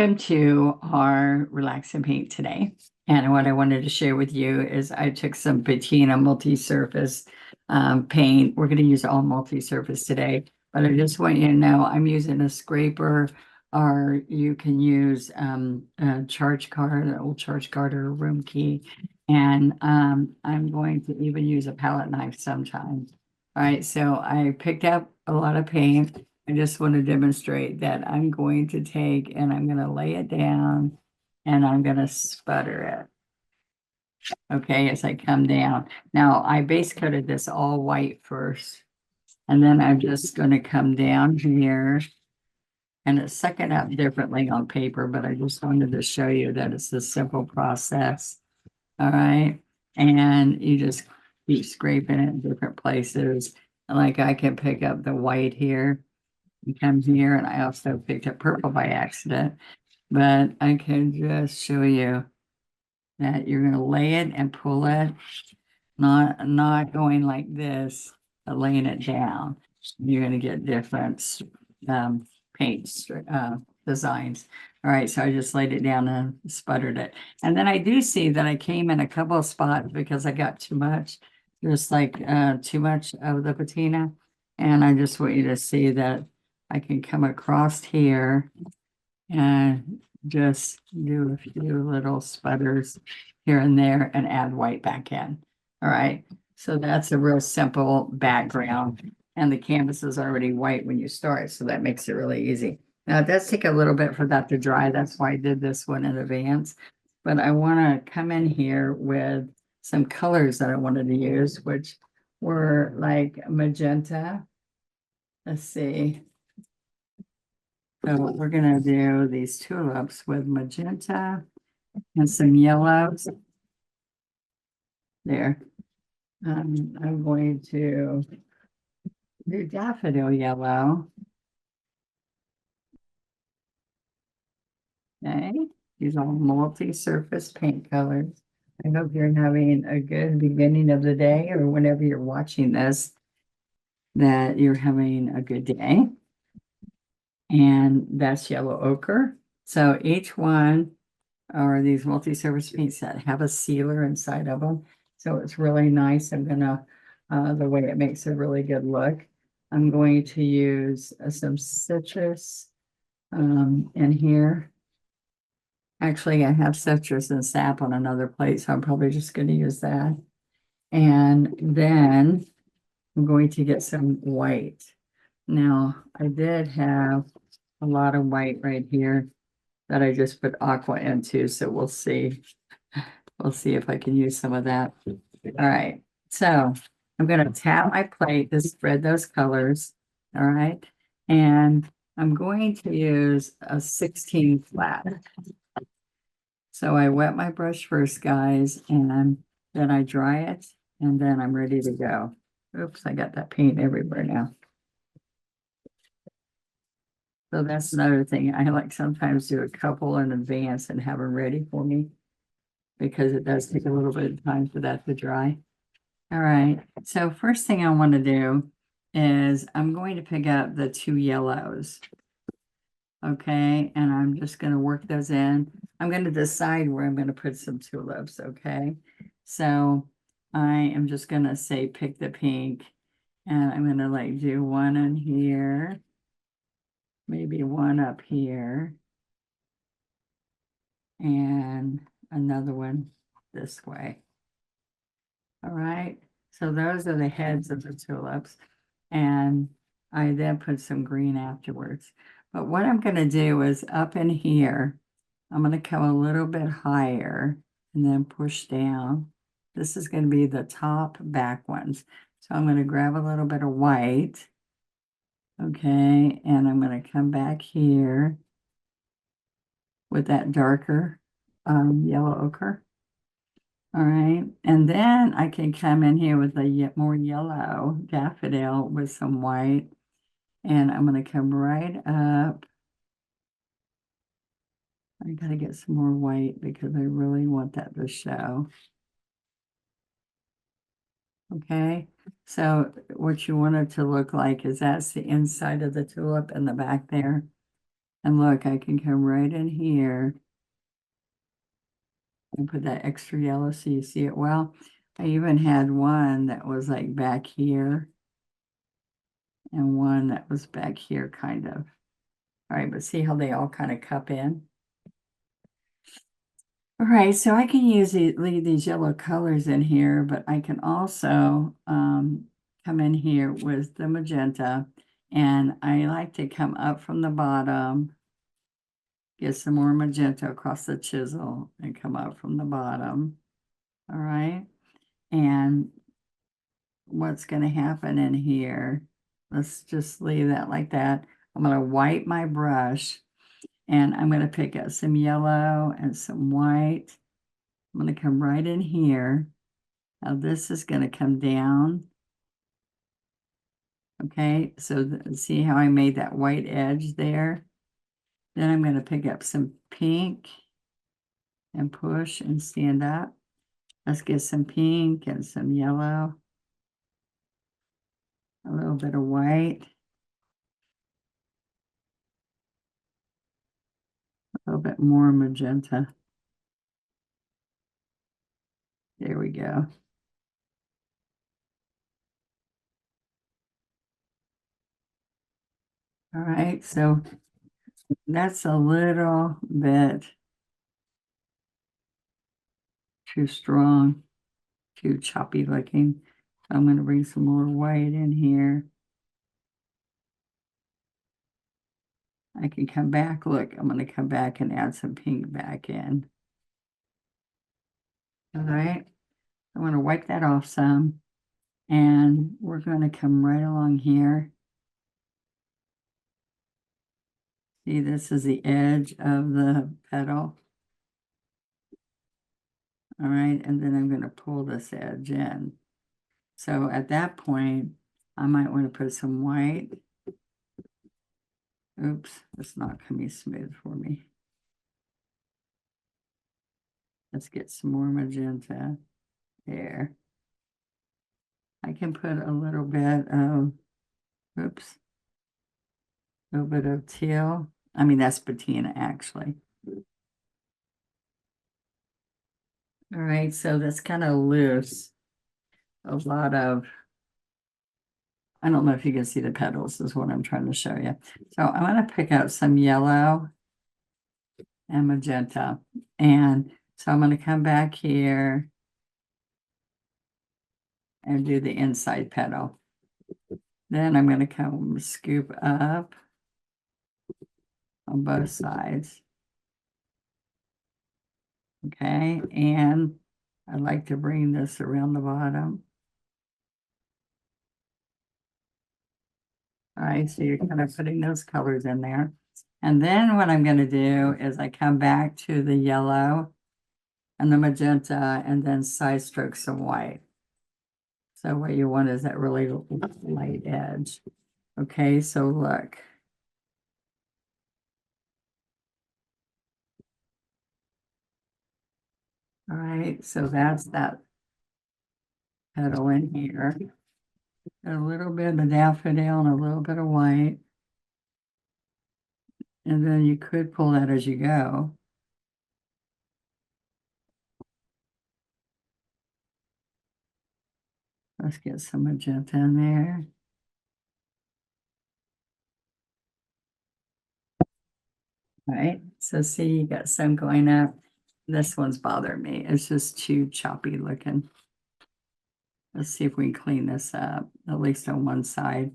welcome to our Relax and Paint today. And what I wanted to share with you is I took some patina multi-surface paint. We're going to use all multi-surface today, but I just want you to know I'm using a scraper, or you can use a charge card, an old charge card or a room key. And I'm going to even use a palette knife sometimes. All right, so I picked up a lot of paint. I just want to demonstrate that I'm going to take and I'm going to lay it down and I'm going to sputter it. Okay, as I come down. Now I base coated this all white first, and then I'm just going to come down here, and it's second up differently on paper, but I just wanted to show you that it's a simple process. All right. And you just keep scraping it in different places. Like I can pick up the white here and come here, and I also picked up purple by accident, but I can just show you that you're going to lay it and pull it, not going like this, but laying it down. You're going to get different paint designs. All right, so I just laid it down and sputtered it. And then I do see that I came in a couple of spots because I got too much, just like too much of the patina. And I just want you to see that I can come across here and just do a few little sputters here and there and add white back in. All right, so that's a real simple background. And the canvas is already white when you start, so that makes it really easy. Now, it does take a little bit for that to dry. That's why I did this one in advance. But I want to come in here with some colors that I wanted to use, which were like magenta. Let's see. So we're going to do these tulips with magenta and some yellows. There. I'm going to do daffodil yellow. Okay, these are multi-surface paint colors. I hope you're having a good beginning of the day, or whenever you're watching this, that you're having a good day. And that's yellow ochre. So each one are these multi-surface paints that have a sealer inside of them. So it's really nice. I'm gonna, the way it makes a really good look. I'm going to use some citrus in here. Actually, I have citrus and sap on another plate, so I'm probably just going to use that. And then I'm going to get some white. Now, I did have a lot of white right here that I just put aqua into, so we'll see. We'll see if I can use some of that. All right, so I'm going to tap my plate to spread those colors. All right, and I'm going to use a 16 flat. So I wet my brush first, guys, and then I dry it, and then I'm ready to go. Oops, I got that paint everywhere now. So that's another thing. I like sometimes do a couple in advance and have them ready for me, because it does take a little bit of time for that to dry. All right, so first thing I want to do is I'm going to pick up the two yellows. Okay, and I'm just going to work those in. I'm going to decide where I'm going to put some tulips. Okay, so I am just going to say pick the pink, and I'm going to like do one in here, maybe one up here, and another one this way. All right, so those are the heads of the tulips, and I then put some green afterwards. But what I'm going to do is up in here, I'm going to come a little bit higher and then push down. This is going to be the top back ones. So I'm going to grab a little bit of white. Okay, and I'm going to come back here with that darker yellow ochre. All right, and then I can come in here with a more yellow daffodil with some white. And I'm going to come right up. I got to get some more white because I really want that to show. Okay, so what you want it to look like is that's the inside of the tulip in the back there. And look, I can come right in here and put that extra yellow so you see it well. I even had one that was like back here and one that was back here kind of. All right, but see how they all kind of cup in? All right, so I can leave these yellow colors in here, but I can also come in here with the magenta, and I like to come up from the bottom, get some more magenta across the chisel, and come up from the bottom. All right, and what's going to happen in here? Let's just leave that like that. I'm going to wipe my brush, and I'm going to pick up some yellow and some white. I'm going to come right in here. Now this is going to come down. Okay, so see how I made that white edge there? Then I'm going to pick up some pink and push and stand up. Let's get some pink and some yellow. A little bit of white. A little bit more magenta. There we go. All right, so that's a little bit too strong, too choppy looking. So I'm going to bring some more white in here. I can come back. Look, I'm going to come back and add some pink back in. All right, I want to wipe that off some. And we're going to come right along here. See, this is the edge of the petal. All right, and then I'm going to pull this edge in. So at that point, I might want to put some white. Oops, it's not coming smooth for me. Let's get some more magenta there. I can put a little bit of, oops, a little bit of teal. I mean, that's patina actually. All right, so that's kind of loose. A lot of, I don't know if you can see the petals is what I'm trying to show you. So I'm going to pick out some yellow and magenta. And so I'm going to come back here and do the inside petal. Then I'm going to come scoop up on both sides. Okay, and I like to bring this around the bottom. All right, so you're kind of putting those colors in there. And then what I'm going to do is I come back to the yellow and the magenta and then side stroke some white. So what you want is that really light edge. Okay, so look. All right, so that's that petal in here. A little bit of daffodil and a little bit of white. And then you could pull that as you go. Let's get some magenta in there. All right, so see, you got some going up. This one's bothering me. It's just too choppy looking. Let's see if we can clean this up, at least on one side.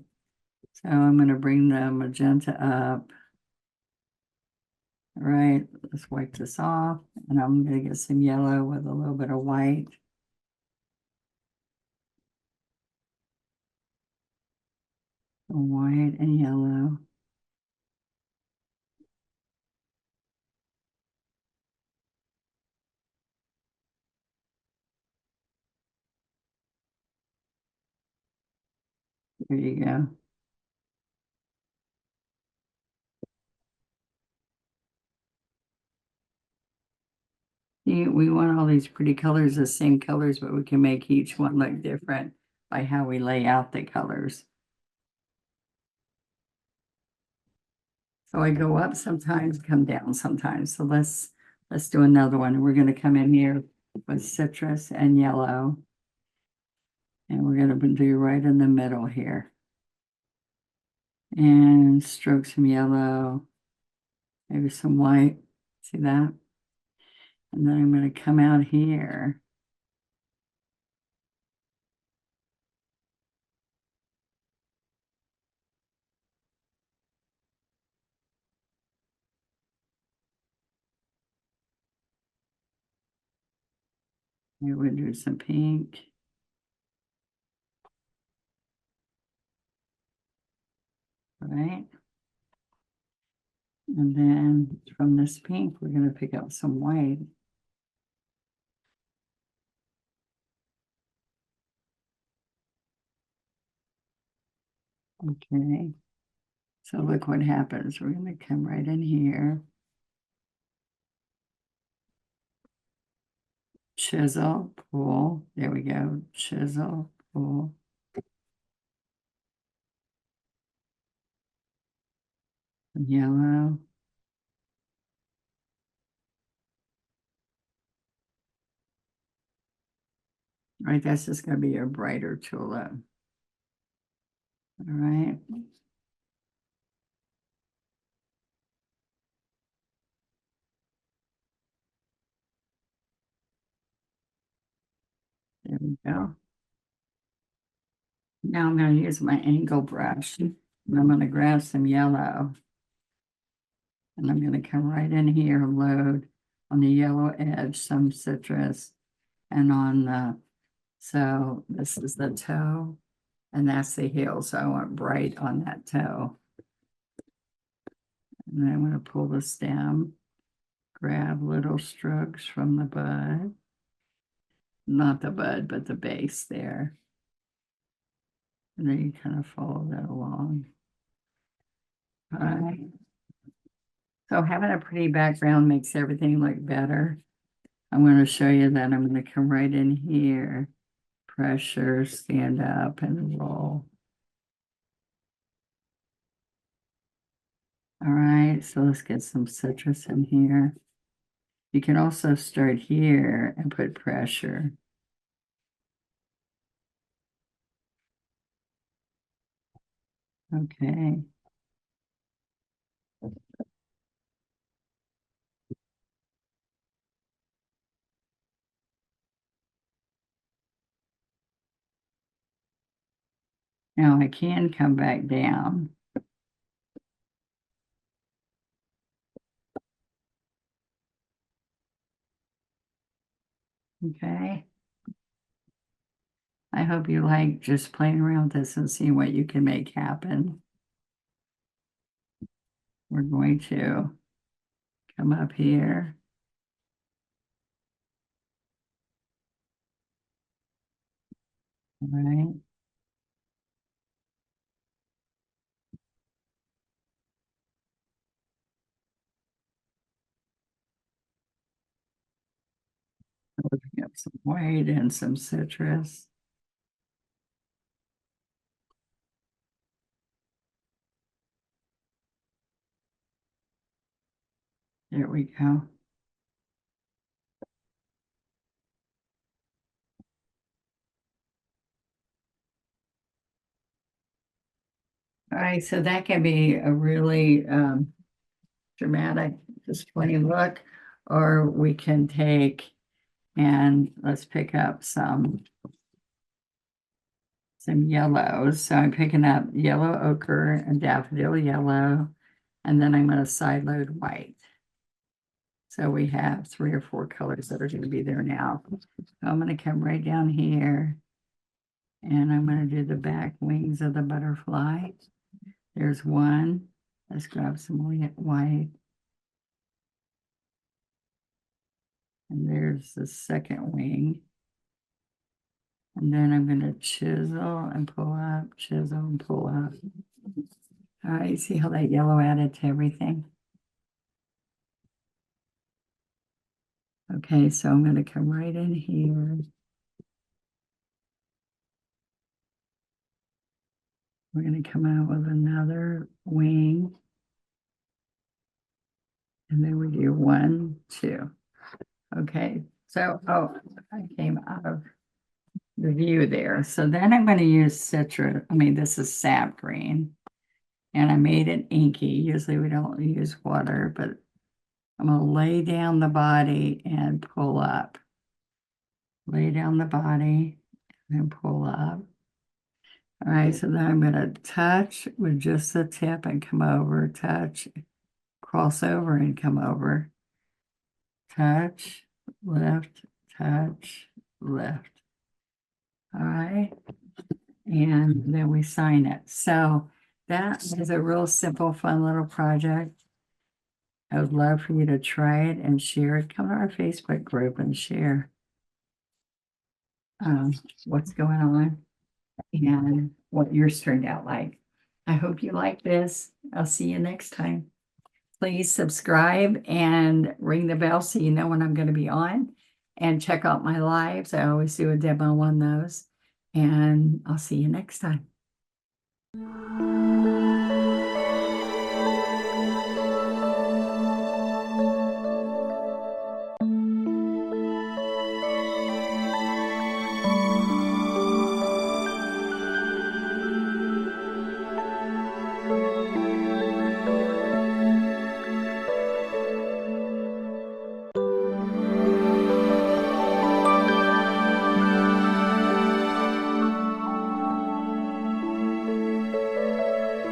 So I'm going to bring the magenta up. All right, let's wipe this off. And I'm going to get some yellow with a little bit of white. White and yellow. There you go. We want all these pretty colors, the same colors, but we can make each one look different by how we lay out the colors. So I go up sometimes, come down sometimes. So let's do another one. We're gonna come in here with citrus and yellow. And we're gonna do right in the middle here. And stroke some yellow, maybe some white. See that? And then I'm gonna come out here. Here we do some pink. Right? And then from this pink, we're gonna pick up some white. Okay. So look what happens. We're gonna come right in here. Chisel, pull. There we go. Chisel, pull. Yellow. All right, that's just gonna be a brighter tulip. All right. There we go. Now I'm going to use my angle brush and I'm going to grab some yellow and I'm going to come right in here and load on the yellow edge some citrus and on the, so this is the toe and that's the heel. So I want bright on that toe. And then I'm going to pull the stem, grab little strokes from the bud, not the bud, but the base there. And then you kind of follow that along. All right. So having a pretty background makes everything look better. I'm going to show you that. I'm going to come right in here, pressure, stand up and roll. All right, so let's get some citrus in here. You can also start here and put pressure. Okay. Now I can come back down. Okay. I hope you like just playing around with this and seeing what you can make happen. We're going to come up here. All right. Looking up some white and some citrus. There we go. All right, so that can be a really dramatic, just plain look, or we can take and let's pick up some yellows. So I'm picking up yellow ochre and daffodil yellow, and then I'm going to side load white. So we have 3 or 4 colors that are going to be there now. So I'm going to come right down here and I'm going to do the back wings of the butterfly. There's one. Let's grab some white. And there's the second wing. And then I'm going to chisel and pull up, chisel and pull up. All right, see how that yellow added to everything? Okay, so I'm going to come right in here. We're going to come out with another wing. And then we do 1, 2. Okay, so, oh, I came out of the view there. So then I'm going to use this is sap green. And I made it inky. Usually we don't use water, but I'm going to lay down the body and pull up. Lay down the body and pull up. All right, so then I'm going to touch with just the tip and come over, touch, cross over and come over. Touch, lift, touch, lift. All right, and then we sign it. So that is a real simple, fun little project. I would love for you to try it and share it. Come to our Facebook group and share what's going on and what yours turned out like. I hope you like this. I'll see you next time. Please subscribe and ring the bell so you know when I'm going to be on, and check out my lives. I always do a demo on those, and I'll see you next time.